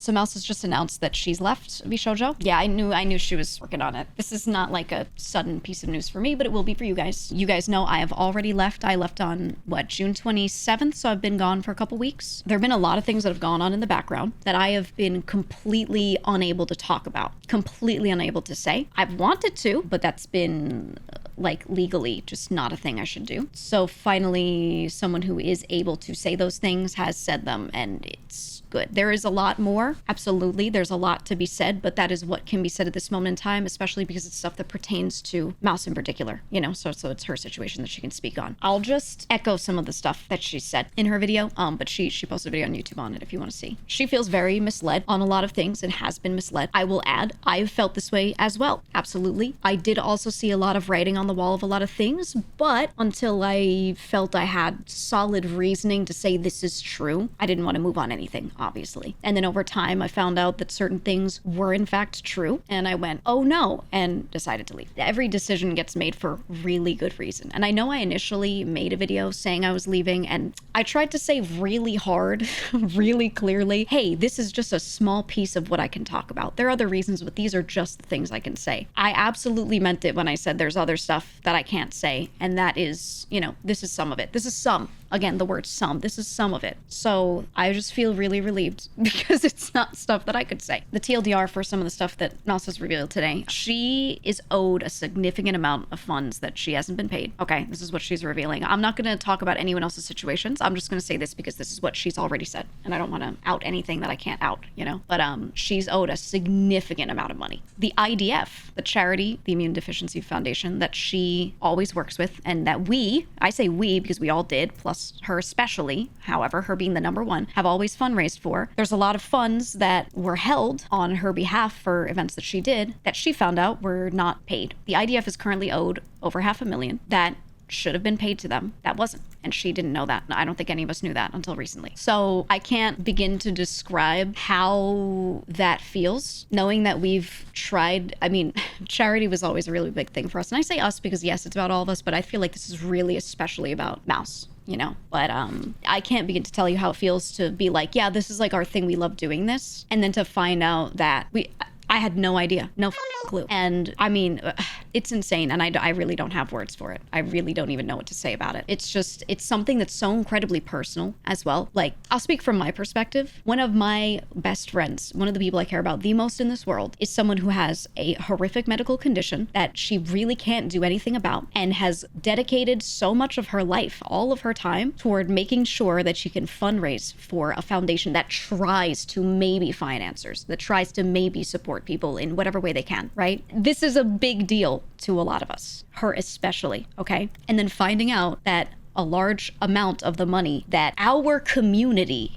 So Mouse has just announced that she's left VShojo. Yeah, I knew she was working on it. This is not like a sudden piece of news for me, but it will be for you guys. You guys know I have already left. I left on, June 27th, so I've been gone for a couple weeks. There have been a lot of things that have gone on in the background that I have been completely unable to talk about, completely unable to say. I've wanted to, but that's been legally just not a thing I should do. So finally, someone who is able to say those things has said them, and it's good. There is a lot more. Absolutely. There's a lot to be said, but that is what can be said at this moment in time, especially because it's stuff that pertains to Mouse in particular, so it's her situation that she can speak on. I'll just echo some of the stuff that she said in her video, but she posted a video on YouTube on it if you want to see. She feels very misled on a lot of things and has been misled. I will add, I've felt this way as well. Absolutely. I did also see a lot of writing on the wall of a lot of things, but until I felt I had solid reasoning to say this is true, I didn't want to move on anything, obviously. And then over time, I found out that certain things were in fact true, and I went, oh no, and decided to leave. Every decision gets made for really good reason. And I know I initially made a video saying I was leaving, and I tried to say really hard, really clearly, hey, this is just a small piece of what I can talk about. There are other reasons, but these are just the things I can say. I absolutely meant it when I said there's other stuff that I can't say, and that is, this is some of it. This is some. Again, the word some. This is some of it. So I just feel really relieved because it's not stuff that I could say. The TLDR for some of the stuff that Mouse has revealed today, she is owed a significant amount of funds that she hasn't been paid. Okay, this is what she's revealing. I'm not going to talk about anyone else's situations. I'm just going to say this because this is what she's already said. And I don't want to out anything that I can't out, But she's owed a significant amount of money. The IDF, the charity, the Immune Deficiency Foundation that she always works with, and that I say we because we all did, plus her especially, however, her being the number one, have always fundraised for. There's a lot of funds that were held on her behalf for events that she did that she found out were not paid. The IDF is currently owed over $500,000 that should have been paid to them. That wasn't. And she didn't know that. I don't think any of us knew that until recently. So I can't begin to describe how that feels, knowing that we've tried. I mean, charity was always a really big thing for us. And I say us because, yes, it's about all of us, but I feel like this is really especially about Mouse. But I can't begin to tell you how it feels to be like, yeah, this is like our thing. We love doing this. And then to find out that I had no idea, no clue. And I mean, it's insane. And I really don't have words for it. I really don't even know what to say about it. It's something that's so incredibly personal as well. Like, I'll speak from my perspective. One of my best friends, one of the people I care about the most in this world, is someone who has a horrific medical condition that she really can't do anything about and has dedicated so much of her life, all of her time, toward making sure that she can fundraise for a foundation that tries to maybe find answers, that tries to maybe support people in whatever way they can, right? This is a big deal to a lot of us, her especially, okay? And then finding out that a large amount of the money that our community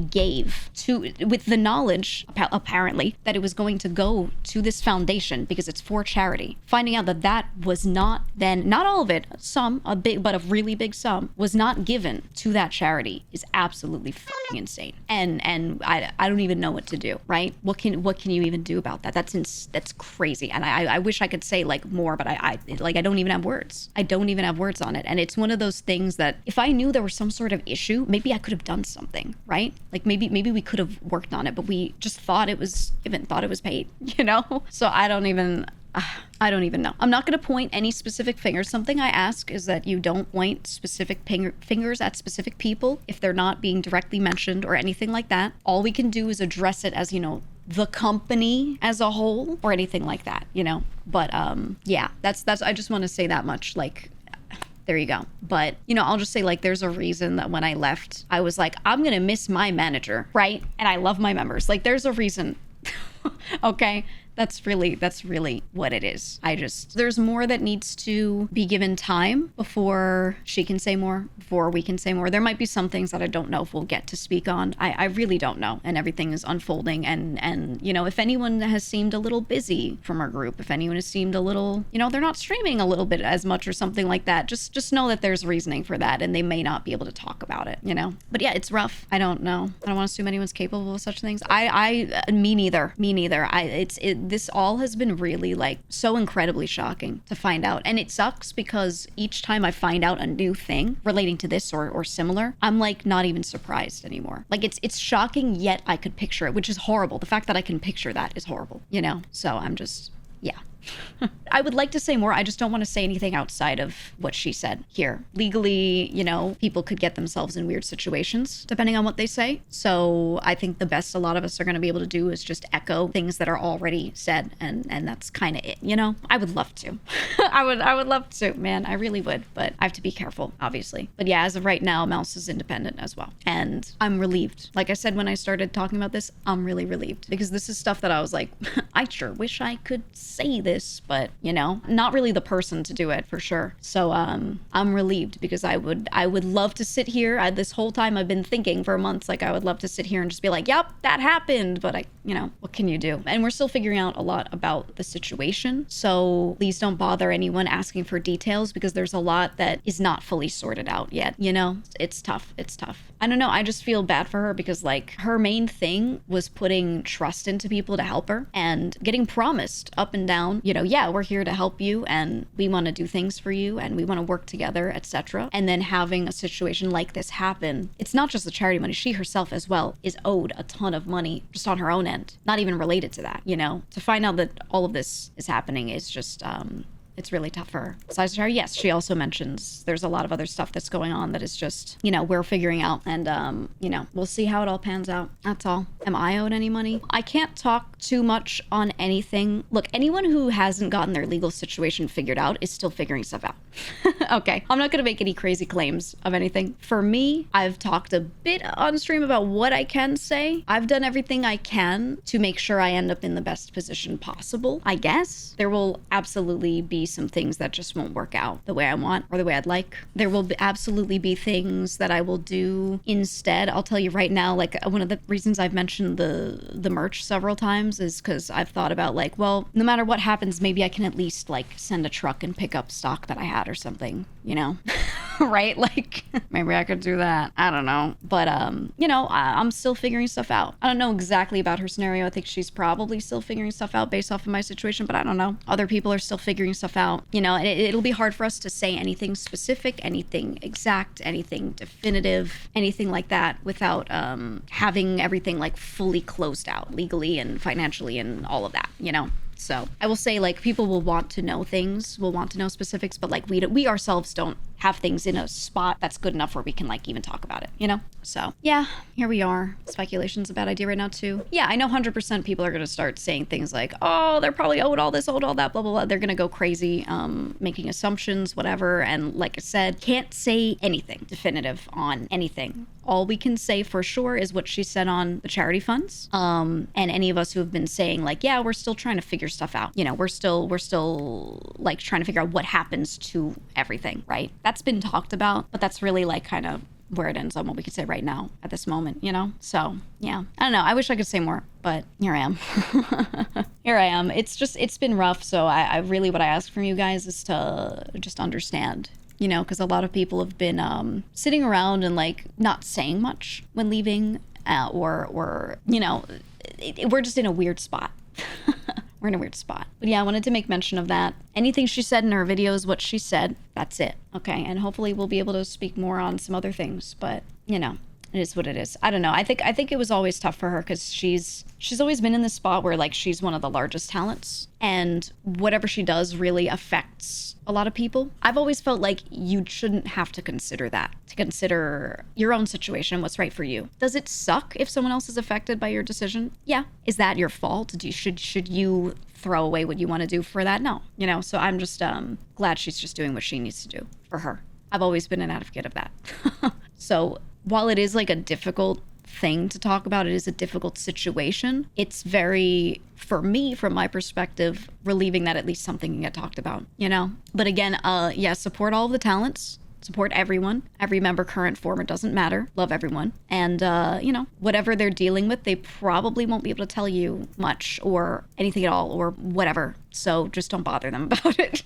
gave to, with the knowledge, apparently, that it was going to go to this foundation because it's for charity. Finding out that was not then, not all of it, some, a big, but a really big sum, was not given to that charity is absolutely fucking insane. And I don't even know what to do, right? What can you even do about that? That's crazy. And I wish I could say more, but I don't even have words. I don't even have words on it. And it's one of those things that if I knew there was some sort of issue, maybe I could have done something, right? Maybe we could have worked on it, but we just thought it was given, thought it was paid, So I don't even know. I'm not going to point any specific fingers. Something I ask is that you don't point specific fingers at specific people if they're not being directly mentioned or anything like that. All we can do is address it as, the company as a whole or anything like that, But yeah, that's I just want to say that much. There you go. But, I'll just say there's a reason that when I left, I was like, I'm going to miss my manager, right? And I love my members. There's a reason. Okay? That's really what it is. There's more that needs to be given time before she can say more, before we can say more. There might be some things that I don't know if we'll get to speak on. I really don't know. And everything is unfolding. And if anyone has seemed a little busy from our group, if anyone has seemed a little, they're not streaming a little bit as much or something like that, just know that there's reasoning for that and they may not be able to talk about it, But yeah, it's rough. I don't know. I don't want to assume anyone's capable of such things. Me neither. this all has been really like so incredibly shocking to find out. And it sucks because each time I find out a new thing relating to this or similar, I'm like not even surprised anymore. Like it's shocking, yet I could picture it, which is horrible. The fact that I can picture that is horrible, you know? So I'm just, yeah. I would like to say more. I just don't want to say anything outside of what she said here. Legally, you know, people could get themselves in weird situations depending on what they say. So I think the best a lot of us are going to be able to do is just echo things that are already said. And that's kind of it, you know? I would love to. I would love to, man. I really would. But I have to be careful, obviously. But yeah, as of right now, Mouse is independent as well. And I'm relieved. Like I said, when I started talking about this, I'm really relieved because this is stuff that I was like, I sure wish I could say this, but you know, not really the person to do it for sure. So I'm relieved because I would love to sit here. This whole time I've been thinking for months, like I would love to sit here and just be like, yep, that happened. But you know, what can you do? And we're still figuring out a lot about the situation. So please don't bother anyone asking for details because there's a lot that is not fully sorted out yet. You know, it's tough. It's tough. I don't know. I just feel bad for her because like her main thing was putting trust into people to help her and getting promised up and down, you know, yeah, we're here to help you and we want to do things for you and we want to work together, etc. And then having a situation like this happen, it's not just the charity money. She herself as well is owed a ton of money just on her own end, not even related to that, you know. To find out that all of this is happening is just it's really tough for her. Besides her, yes, she also mentions there's a lot of other stuff that's going on that is just, you know, we're figuring out. And, you know, we'll see how it all pans out. That's all. Am I owed any money? I can't talk too much on anything. Look, anyone who hasn't gotten their legal situation figured out is still figuring stuff out. Okay, I'm not going to make any crazy claims of anything. For me, I've talked a bit on stream about what I can say. I've done everything I can to make sure I end up in the best position possible, I guess. There will absolutely be some things that just won't work out the way I want or the way I'd like. There will absolutely be things that I will do instead. I'll tell you right now, like one of the reasons I've mentioned the merch several times is because I've thought about like, well, no matter what happens, maybe I can at least like send a truck and pick up stock that I had or something, you know? Right? Like maybe I could do that. I don't know. But, you know, I'm still figuring stuff out. I don't know exactly about her scenario. I think she's probably still figuring stuff out based off of my situation, but I don't know. Other people are still figuring stuff out, you know, and it'll be hard for us to say anything specific, anything exact, anything definitive, anything like that without having everything like fully closed out legally and financially and all of that, you know? So I will say like people will want to know things, will want to know specifics, but like we ourselves don't have things in a spot that's good enough where we can like even talk about it, you know? So yeah, here we are. Speculation's a bad idea right now too. Yeah, I know 100% people are going to start saying things like, oh, they're probably owed all this, owed all that, blah, blah, blah. They're going to go crazy, making assumptions, whatever. And like I said, can't say anything definitive on anything. All we can say for sure is what she said on the charity funds. And any of us who have been saying like, yeah, we're still trying to figure stuff out. You know, we're still like trying to figure out what happens to everything, right? That's been talked about, but that's really like kind of where it ends on what we could say right now at this moment, you know? So yeah, I don't know. I wish I could say more, but here I am. Here I am. It's been rough. So I really, what I ask from you guys is to just understand, you know, because a lot of people have been sitting around and like not saying much when leaving or you know, we're just in a weird spot. We're in a weird spot. But yeah, I wanted to make mention of that. Anything she said in her videos, what she said, that's it. Okay, and hopefully we'll be able to speak more on some other things, but you know, it is what it is. I don't know. I think it was always tough for her because she's always been in this spot where like she's one of the largest talents and whatever she does really affects a lot of people. I've always felt like you shouldn't have to consider that, to consider your own situation, what's right for you. Does it suck if someone else is affected by your decision? Yeah. Is that your fault? Should you throw away what you want to do for that? No. You know, so I'm just glad she's just doing what she needs to do for her. I've always been an advocate of that. So while it is like a difficult thing to talk about, it is a difficult situation. It's very, for me, from my perspective, relieving that at least something can get talked about, you know? But again, yeah, support all of the talents. Support everyone, every member, current, former, doesn't matter. Love everyone. And, you know, whatever they're dealing with, they probably won't be able to tell you much or anything at all or whatever. So just don't bother them about it.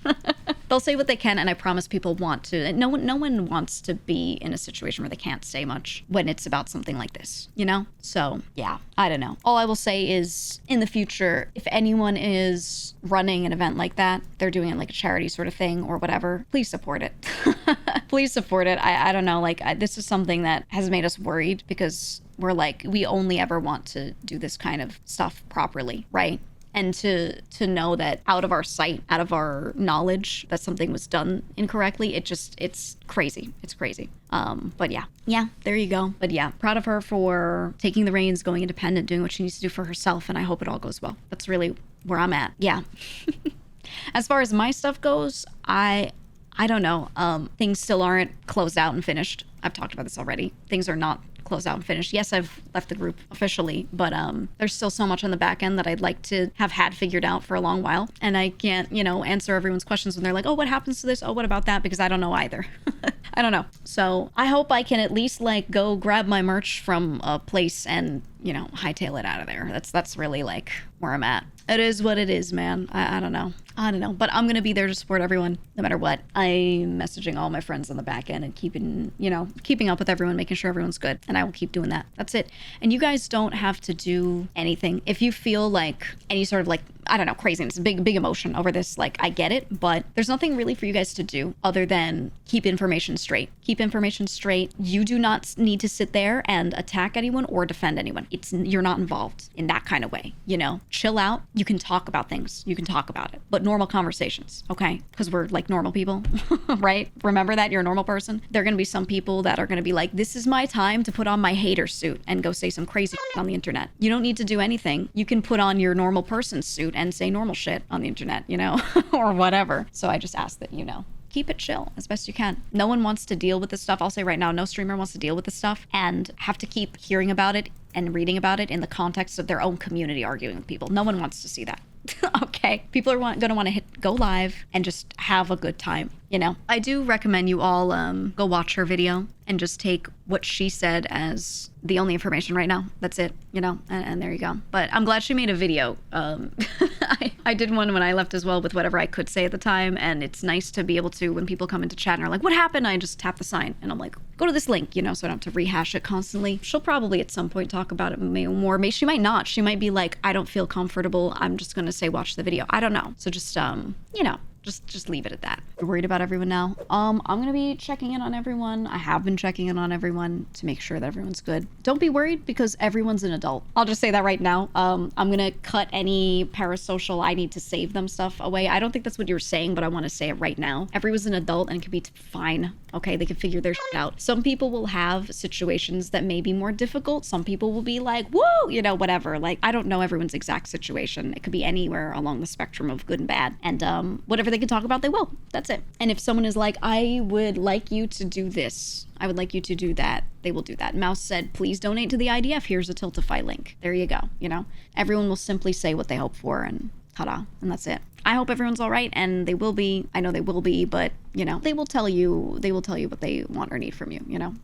They'll say what they can, and I promise people want to. No one wants to be in a situation where they can't say much when it's about something like this, you know? So yeah, I don't know. All I will say is in the future, if anyone is running an event like that, they're doing it like a charity sort of thing or whatever, please support it. Please support it. I don't know, like this is something that has made us worried because we're like, we only ever want to do this kind of stuff properly, right? And to know that out of our sight, out of our knowledge that something was done incorrectly, it's crazy. It's crazy. But yeah, there you go. But yeah, proud of her for taking the reins, going independent, doing what she needs to do for herself. And I hope it all goes well. That's really where I'm at. Yeah. As far as my stuff goes, I don't know. Things still aren't closed out and finished. I've talked about this already. Things are not closed out and finished. Yes, I've left the group officially, but there's still so much on the back end that I'd like to have had figured out for a long while. And I can't, answer everyone's questions when they're like, oh, what happens to this? Oh, what about that? Because I don't know either. I don't know. So I hope I can at least like go grab my merch from a place and, hightail it out of there. That's really like where I'm at. It is what it is, man. I don't know. But I'm going to be there to support everyone no matter what. I'm messaging all my friends on the back end and keeping up with everyone, making sure everyone's good. And I will keep doing that. That's it. And you guys don't have to do anything. If you feel like any sort of like, I don't know, craziness, big emotion over this, like I get it, but there's nothing really for you guys to do other than keep information straight. Keep information straight. You do not need to sit there and attack anyone or defend anyone. You're not involved in that kind of way, Chill out. You can talk about things. You can talk about it, but normal conversations, okay? Because we're like normal people, right? Remember that you're a normal person. There are going to be some people that are going to be like, this is my time to put on my hater suit and go say some crazy shit on the internet. You don't need to do anything. You can put on your normal person suit and say normal shit on the internet, or whatever. So I just ask that, keep it chill as best you can. No one wants to deal with this stuff. I'll say right now, no streamer wants to deal with this stuff and have to keep hearing about it and reading about it in the context of their own community arguing with people. No one wants to see that. Okay. People are going to want to go live and just have a good time. I do recommend you all go watch her video and just take what she said as the only information right now. That's it, and there you go. But I'm glad she made a video. I did one when I left as well with whatever I could say at the time. And it's nice to be able to, when people come into chat and are like, what happened? I just tap the sign and I'm like, go to this link, so I don't have to rehash it constantly. She'll probably at some point talk about it more. Maybe she might not. She might be like, I don't feel comfortable. I'm just going to say, watch the video. I don't know. So just, just leave it at that. You're worried about everyone now. I'm going to be checking in on everyone. I have been checking in on everyone to make sure that everyone's good. Don't be worried because everyone's an adult. I'll just say that right now. I'm going to cut any parasocial I need to save them stuff away. I don't think that's what you were saying, but I want to say it right now. Everyone's an adult and it can be fine. Okay, they can figure their shit out. Some people will have situations that may be more difficult. Some people will be like, woo, whatever. Like, I don't know everyone's exact situation. It could be anywhere along the spectrum of good and bad. And whatever they can talk about, they will. That's it. And if someone is like, I would like you to do this, I would like you to do that, they will do that. Mouse said, please donate to the IDF. Here's a Tiltify link. There you go. Everyone will simply say what they hope for and ta-da. And that's it. I hope everyone's all right, and they will be. I know they will be, but they will tell you what they want or need from you,